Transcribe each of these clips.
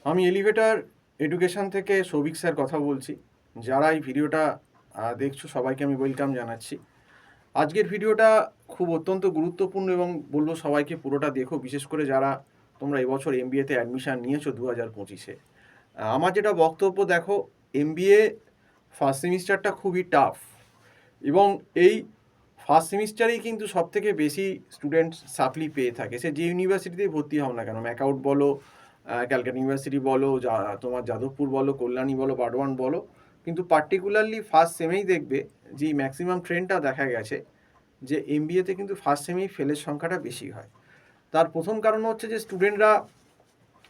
আমি elevator education থেকে Souvik sir কথা বলছি। যারা এই ভিডিওটা দেখছো সবাইকে আমি ওয়েলকাম জানাচ্ছি। আজকের ভিডিওটা খুব অত্যন্ত গুরুত্বপূর্ণ এবং বলবো সবাইকে পুরোটা দেখো, বিশেষ করে যারা তোমরা এবছর এমবিএতে অ্যাডমিশান নিয়েছো 2025-এ। আমার যেটা বক্তব্য, দেখো, এমবিএ ফার্স্ট সেমিস্টারটা খুবই টাফ এবং এই ফার্স্ট সেমিস্টারেই কিন্তু সবথেকে বেশি স্টুডেন্ট সাপ্লি পেয়ে থাকে। সে যে ইউনিভার্সিটিতেই ভর্তি হও না কেন, ম্যাকআউট বলো, ক্যালকাটা ইউনিভার্সিটি বলো, তোমার যাদবপুর বলো, কল্যাণী বলো, বারডওয়ান বলো, কিন্তু পার্টিকুলারলি ফার্স্ট সেমেই দেখবে যে ম্যাক্সিমাম ট্রেন্ডটা দেখা গেছে যে এমবিএতে কিন্তু ফার্স্ট সেমেই ফেলের সংখ্যাটা বেশি হয়। তার প্রথম কারণ হচ্ছে যে স্টুডেন্টরা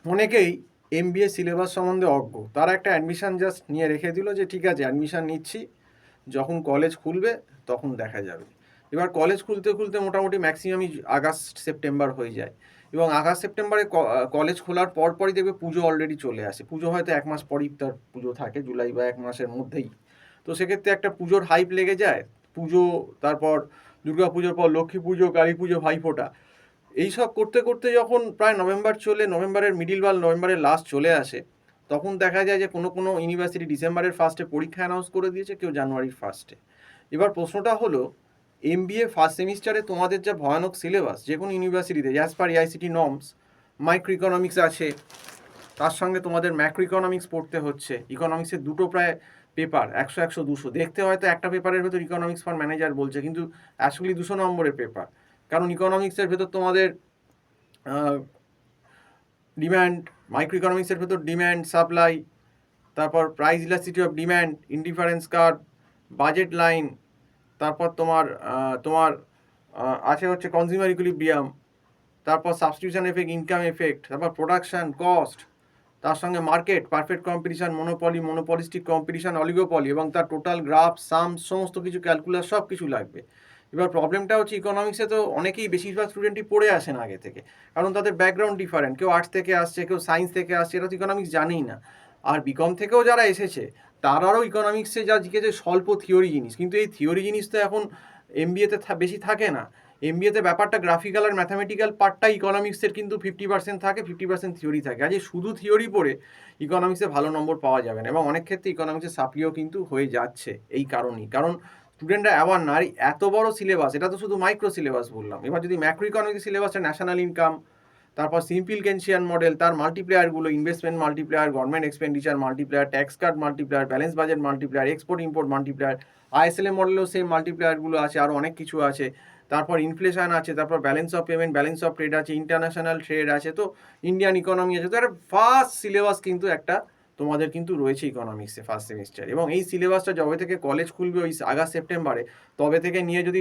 অনেকেই এমবিএ সিলেবাস সম্বন্ধে অজ্ঞ। তারা একটা অ্যাডমিশান জাস্ট নিয়ে রেখে দিল যে ঠিক আছে অ্যাডমিশান নিচ্ছি, যখন কলেজ খুলবে তখন দেখা যাবে। এবার কলেজ খুলতে খুলতে মোটামুটি ম্যাক্সিমামই আগস্ট সেপ্টেম্বর হয়ে যায় এবং আগস্ট সেপ্টেম্বরে কলেজ খোলার পরপরই দেখবে পুজো অলরেডি চলে আসে। পুজো হয়তো এক মাস পরই তার পুজো থাকে, জুলাই বা এক মাসের মধ্যেই। তো সেক্ষেত্রে একটা পুজোর হাইপ লেগে যায়। পুজো, তারপর দুর্গা পুজোর পর লক্ষ্মী পুজো, কালী পুজো, ভাইফোঁটা, এইসব করতে করতে যখন প্রায় নভেম্বর চলে, নভেম্বরের মিডিল বা নভেম্বরের লাস্ট চলে আসে, তখন দেখা যায় যে কোনো কোনো ইউনিভার্সিটি ডিসেম্বরের ফার্স্টে পরীক্ষা অ্যানাউন্স করে দিয়েছে, কেউ জানুয়ারির ফার্স্টে। এবার প্রশ্নটা হলো, এমবিএ ফার্স্ট সেমিস্টারে তোমাদের যা ভয়ানক সিলেবাস, যে কোনো ইউনিভার্সিটিতে as per AICTE norms, micro economics আছে, তার সঙ্গে তোমাদের ম্যাক্রো ইকোনমিক্স পড়তে হচ্ছে। ইকোনমিক্সের দুটো প্রায় পেপার, 100, 100, 200, দেখতে হয়তো একটা পেপারের ভেতর ইকোনমিক্স ফর ম্যানেজার বলছে, কিন্তু অ্যাকচুয়ালি 200 নম্বরের পেপার। কারণ ইকোনমিক্সের ভেতর তোমাদের ডিম্যান্ড, মাইক্রো ইকোনমিক্সের ভেতর ডিম্যান্ড, সাপ্লাই, তারপর price elasticity of demand, indifference curve, budget line, তারপর তোমার তোমার আছে হচ্ছে কনজিউমার ইকুইলিব্রিয়াম, তারপর সাবস্টিটিউশন এফেক্ট, ইনকাম এফেক্ট, তারপর প্রোডাকশন কস্ট, তার সঙ্গে market, perfect competition, monopoly, monopolistic competition, oligopoly, এবং তার টোটাল গ্রাফ, সাম, সমস্ত কিছু ক্যালকুলাস, সব কিছু লাগবে। এবার প্রবলেমটা হচ্ছে ইকোনমিক্সে তো অনেকেই, বেশিরভাগ স্টুডেন্টই পড়ে আসেন আগে থেকে, কারণ তাদের ব্যাকগ্রাউন্ড ডিফারেন্ট, কেউ আর্টস থেকে আসছে, কেউ সায়েন্স থেকে আসছে, এটা তো ইকোনমিক্স জানেই না। আর বিকম থেকেও যারা এসেছে তারাও ইকোনমিক্সে যা জিজ্ঞেসে স্বল্প থিওরি জিনিস, কিন্তু এই থিওরি জিনিস তো এখন এমবিএতে বেশি থাকে না। এমবিএতে ব্যাপারটা গ্রাফিক্যাল আর ম্যাথামেটিক্যাল পার্টটাই ইকোনমিক্সের কিন্তু 50% থাকে, 50% থিওরি থাকে। আজ শুধু থিওরি পড়ে ইকোনমিক্সে ভালো নম্বর পাওয়া যাবে না, এবং অনেক ক্ষেত্রে ইকোনমিক্সের সাপ্লিও কিন্তু হয়ে যাচ্ছে এই কারণেই, কারণ স্টুডেন্টরা অ্যাওয়ার না। আর এত বড় সিলেবাস, এটা তো শুধু মাইক্রো সিলেবাস বললাম। এবার যদি ম্যাক্রো ইকোনমিক্স সিলেবাসটা ন্যাশনাল ইনকাম, তারপর সিম্পল কেনশিয়ান মডেল, তার মাল্টিপ্লেয়ারগুলো, investment multiplier, government expenditure multiplier, tax cut multiplier, balance budget multiplier, export import multiplier, IS LM মডেলেও সেম মাল্টিপ্লেয়ারগুলো আছে, আরও অনেক কিছু আছে। তারপর ইনফ্লেশন আছে, তারপর balance of payment, balance of trade আছে, ইন্টারন্যাশনাল ট্রেড আছে, তো ইন্ডিয়ান ইকোনমি আছে। তো একটা ফার্স্ট সিলেবাস কিন্তু একটা তোমাদের কিন্তু রয়েছে ইকোনমিক্সে ফার্স্ট সেমিস্টার। এবং এই সিলেবাসটা যবে থেকে কলেজ খুলবে ওই আগস্ট সেপ্টেম্বরে, তবে থেকে নিয়ে যদি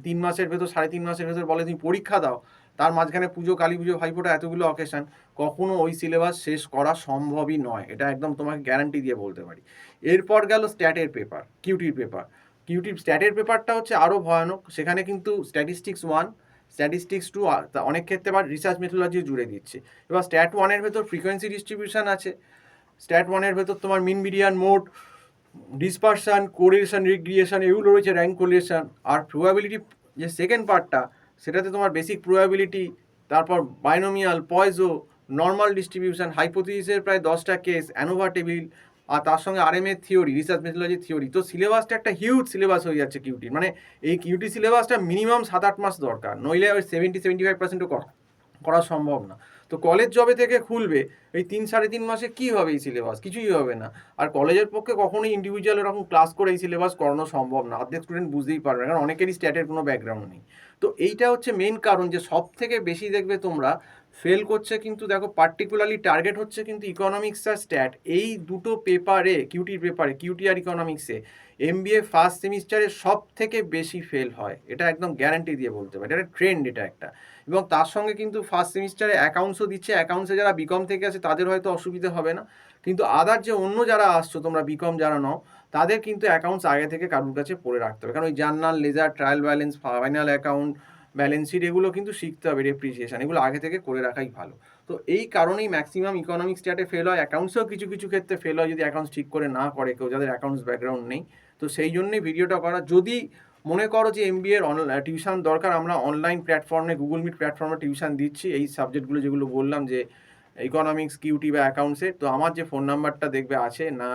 তিন মাসের ভেতর, 3.5 মাসের ভেতর বলে তুমি পরীক্ষা দাও, তার মাঝখানে পুজো, কালী পুজো, ভাইফোঁটা, এতগুলো অকেশন, কখনো ওই সিলেবাস শেষ করা সম্ভবই নয়। এটা একদম তোমাকে গ্যারান্টি দিয়ে বলতে পারি। এরপর গেল স্ট্যাটের পেপার, কিউটির পেপার। কিউটির স্ট্যাটের পেপারটা হচ্ছে আরও ভয়ানক। সেখানে কিন্তু স্ট্যাটিস্টিক্স 1, স্ট্যাটিস্টিক্স 2, অনেক ক্ষেত্রে আবার রিসার্চ মেথোলজি জুড়ে দিচ্ছে। এবার স্ট্যাট 1-এর ভেতর ফ্রিকোয়েন্সি ডিস্ট্রিবিউশন আছে, স্ট্যাট 1-এর ভেতর তোমার মিন, মিডিয়ান, মোড, ডিসপারশন, কোরিলেশন, রিগ্রিয়েশন, এগুলো রয়েছে, র্যাঙ্ক কোরিলেশন। আর প্রবাবিলিটি যে সেকেন্ড পার্টটা, সেটাতে তোমার বেসিক প্রবাবিলিটি, তারপর বাইনোমিয়াল, পয়জো, নর্মাল ডিস্ট্রিবিউশন, হাইপোথিসিসের প্রায় 10টা কেস, অ্যানোভা টেবিল, আর তার সঙ্গে আরএমএ থিওরি, রিসার্চ মেথোলজি থিওরি। তো সিলেবাসটা একটা হিউজ সিলেবাস হয়ে যাচ্ছে কিউটির। মানে এই কিউটি সিলেবাসটা মিনিমাম 7-8 মাস দরকার, নইলে ওই 70-75% করা সম্ভব না। তো কলেজ জবে থেকে খুলবে, এই 3-3.5 মাসে কী হবে? এই সিলেবাস কিছুই হবে না। আর কলেজের পক্ষে কখনোই ইন্ডিভিজুয়াল এরকম ক্লাস করে এই সিলেবাস করানো সম্ভব না, অর্ধেক স্টুডেন্ট বুঝতেই পারবে না, কারণ অনেকেরই স্ট্যাটের কোনো ব্যাকগ্রাউন্ড নেই। তো এইটা হচ্ছে মেন কারণ যে সব থেকে বেশি দেখবে তোমরা ফেল করছে। কিন্তু দেখো পার্টিকুলারলি টার্গেট হচ্ছে কিন্তু ইকোনমিক্স আর স্ট্যাট, এই দুটো পেপারে, কিউটির পেপারে, কিউটি আর ইকোনমিক্সে এমবিএ ফার্স্ট সেমিস্টারে সব থেকে বেশি ফেল হয়। এটা একদম গ্যারান্টি দিয়ে বলতে পারি, এটা ট্রেন্ড, এটা একটা। এবং তার সঙ্গে কিন্তু ফার্স্ট সেমিস্টারে অ্যাকাউন্টসও দিচ্ছে। অ্যাকাউন্টসে যারা বিকম থেকে আছে তাদের হয়তো অসুবিধা হবে না, কিন্তু আদার যে অন্য যারা আসছো তোমরা বিকম যারা নাও, তাদের কিন্তু অ্যাকাউন্টস আগে থেকে কারুর কাছে পড়ে রাখতে হবে, কারণ ওই journal, ledger, trial balance, final account, balance sheet, এগুলো কিন্তু শিখতে হবে, ডেপ্রিসিয়েশন, এগুলো আগে থেকে করে রাখাই ভালো। তো এই কারণেই ম্যাক্সিমাম ইকোনমিক্স স্ট্যাটে ফেল হয়। অ্যাকাউন্টসেও কিছু কিছু ক্ষেত্রে ফেল হয় যদি অ্যাকাউন্টস ঠিক করে না করে কেউ, যাদের অ্যাকাউন্টস ব্যাকগ্রাউন্ড নেই। তো সেই জন্যই ভিডিওটা করা। যদি মনে করো যে এমবিএ এর টিউশন দরকার, আমরা অনলাইন প্ল্যাটফর্মে, গুগল মিট প্ল্যাটফর্মে টিউশন দিচ্ছি এই সাবজেক্টগুলো যেগুলো বললাম, যে ইকোনমিক্স, কিউটি বা অ্যাকাউন্টসে। তো আমার যে ফোন নাম্বারটা দেখবে আছে না,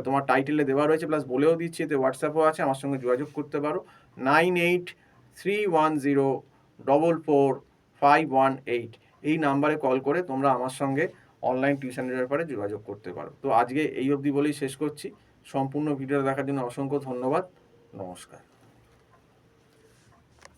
তোমার টাইটেলে দেওয়া রয়েছে, প্লাস বলেও দিচ্ছি, এতে হোয়াটসঅ্যাপও আছে, আমার সঙ্গে যোগাযোগ করতে পারো 9831044518। এই নাম্বারে কল করে তোমরা আমার সঙ্গে অনলাইন টিউশনের ব্যাপারে যোগাযোগ করতে পারো। তো আজকে এই অবধি বলেই শেষ করছি। সম্পূর্ণ ভিডিওটা দেখার জন্য অসংখ্য ধন্যবাদ। নমস্কার।